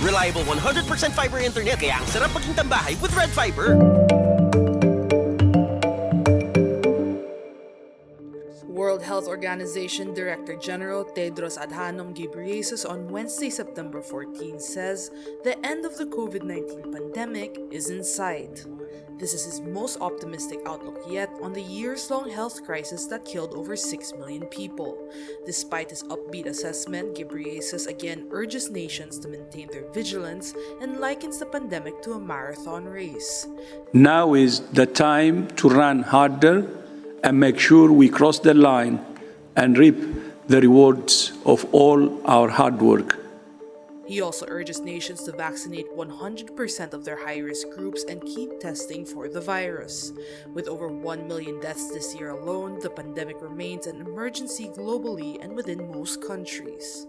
Reliable 100% fiber internet kaya ang sarap maging tambahay with Red Fiber. World Health Organization Director General Tedros Adhanom Ghebreyesus on Wednesday, September 14 says the end of the COVID-19 pandemic is in sight. This is his most optimistic outlook yet on the years-long health crisis that killed over 6 million people. Despite his upbeat assessment, Ghebreyesus again urges nations to maintain their vigilance and likens the pandemic to a marathon race. Now is the time to run harder and make sure we cross the line and reap the rewards of all our hard work. He also urges nations to vaccinate 100% of their high-risk groups and keep testing for the virus. With over 1 million deaths this year alone, the pandemic remains an emergency globally and within most countries.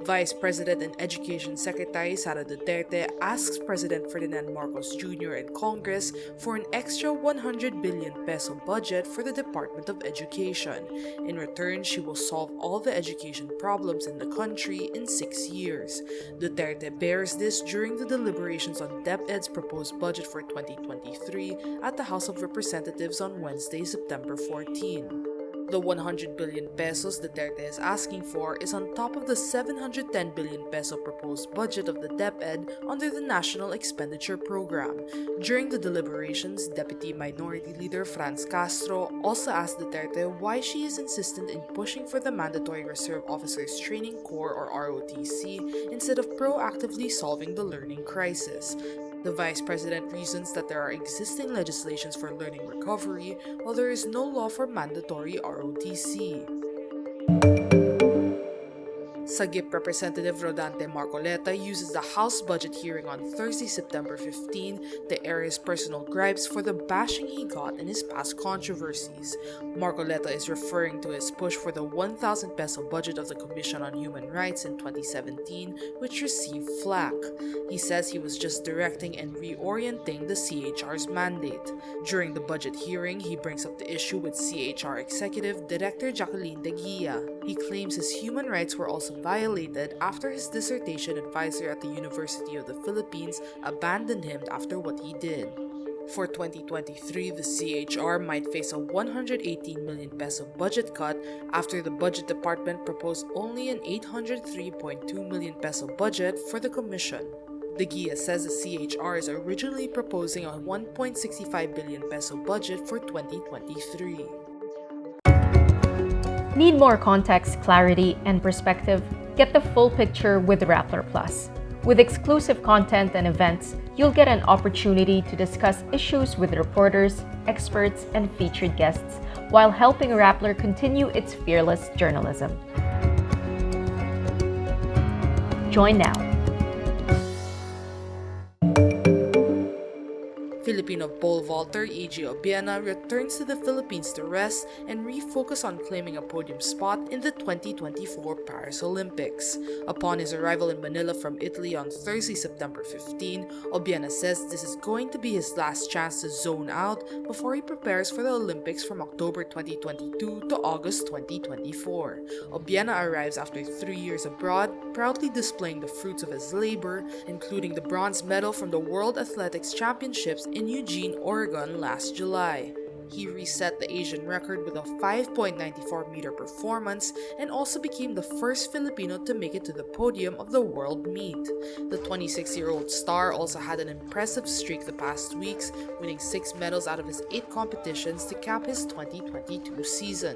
Vice President and Education Secretary Sara Duterte asks President Ferdinand Marcos Jr. and Congress for an extra 100 billion peso budget for the Department of Education. In return, she will solve all the education problems in the country in 6 years. Duterte bears this during the deliberations on DepEd's proposed budget for 2023 at the House of Representatives on Wednesday, September 14. The 100 billion pesos Duterte is asking for is on top of the 710 billion peso proposed budget of the DepEd under the National Expenditure Program. During the deliberations, Deputy Minority Leader Franz Castro also asked Duterte why she is insistent in pushing for the Mandatory Reserve Officers Training Corps or ROTC instead of proactively solving the learning crisis. The Vice President reasons that there are existing legislations for learning recovery, while there is no law for mandatory ROTC. Sagip Representative Rodante Margoletta uses the House budget hearing on Thursday, September 15 to air his personal gripes for the bashing he got in his past controversies. Marcoleta is referring to his push for the 1,000 peso budget of the Commission on Human Rights in 2017, which received flack. He says he was just directing and reorienting the CHR's mandate. During the budget hearing, he brings up the issue with CHR Executive Director Jacqueline De Guia. He claims his human rights were also violated after his dissertation advisor at the University of the Philippines abandoned him after what he did. For 2023, the CHR might face a 118 million peso budget cut after the Budget Department proposed only an 803.2 million peso budget for the Commission. De Guia says the CHR is originally proposing a 1.65 billion peso budget for 2023. Need more context, clarity, and perspective? Get the full picture with Rappler Plus. With exclusive content and events, you'll get an opportunity to discuss issues with reporters, experts, and featured guests while helping Rappler continue its fearless journalism. Join now. Filipino pole vaulter E.G. Obiena returns to the Philippines to rest and refocus on claiming a podium spot in the 2024 Paris Olympics. Upon his arrival in Manila from Italy on Thursday, September 15, Obiena says this is going to be his last chance to zone out before he prepares for the Olympics from October 2022 to August 2024. Obiena arrives after 3 years abroad, proudly displaying the fruits of his labor, including the bronze medal from the World Athletics Championships in Eugene, Oregon last July. He reset the Asian record with a 5.94-meter performance and also became the first Filipino to make it to the podium of the World Meet. The 26-year-old star also had an impressive streak the past weeks, winning 6 medals out of his 8 competitions to cap his 2022 season.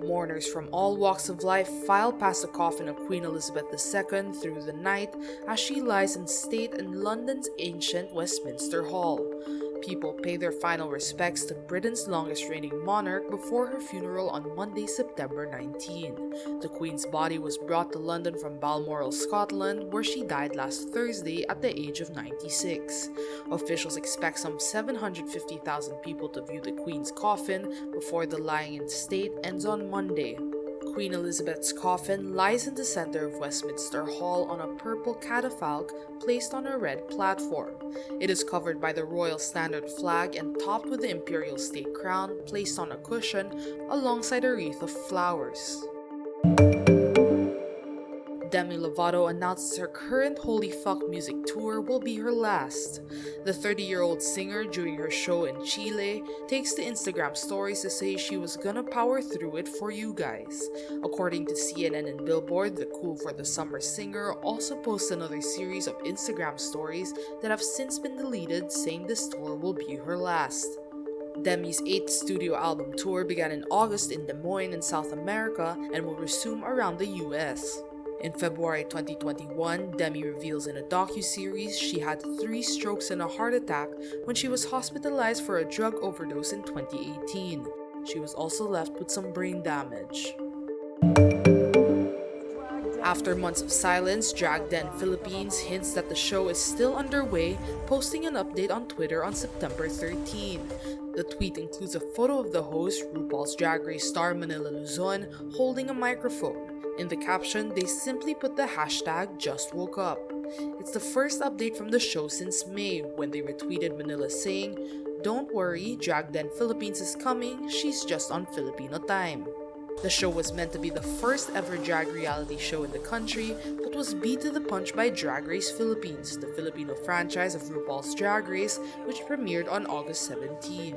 Mourners from all walks of life file past the coffin of Queen Elizabeth II through the night as she lies in state in London's ancient Westminster Hall. People pay their final respects to Britain's longest-reigning monarch before her funeral on Monday, September 19. The Queen's body was brought to London from Balmoral, Scotland, where she died last Thursday at the age of 96. Officials expect some 750,000 people to view the Queen's coffin before the lying in state ends on Monday. Queen Elizabeth's coffin lies in the center of Westminster Hall on a purple catafalque placed on a red platform. It is covered by the Royal Standard flag and topped with the Imperial State Crown placed on a cushion alongside a wreath of flowers. Demi Lovato announces her current Holy Fuck music tour will be her last. The 30-year-old singer, during her show in Chile, takes to Instagram stories to say she was gonna power through it for you guys. According to CNN and Billboard, the Cool for the Summer singer also posts another series of Instagram stories that have since been deleted, saying this tour will be her last. Demi's 8th studio album tour began in August in Des Moines in South America and will resume around the US. In February 2021, Demi reveals in a docuseries she had 3 strokes and a heart attack when she was hospitalized for a drug overdose in 2018. She was also left with some brain damage. After months of silence, Drag Den Philippines hints that the show is still underway, posting an update on Twitter on September 13. The tweet includes a photo of the host, RuPaul's Drag Race star Manila Luzon, holding a microphone. In the caption, they simply put the hashtag #JustWokeUp. It's the first update from the show since May, when they retweeted Manila saying, "Don't worry, Drag Den Philippines is coming, she's just on Filipino time." The show was meant to be the first ever drag reality show in the country, but was beat to the punch by Drag Race Philippines, the Filipino franchise of RuPaul's Drag Race, which premiered on August 17.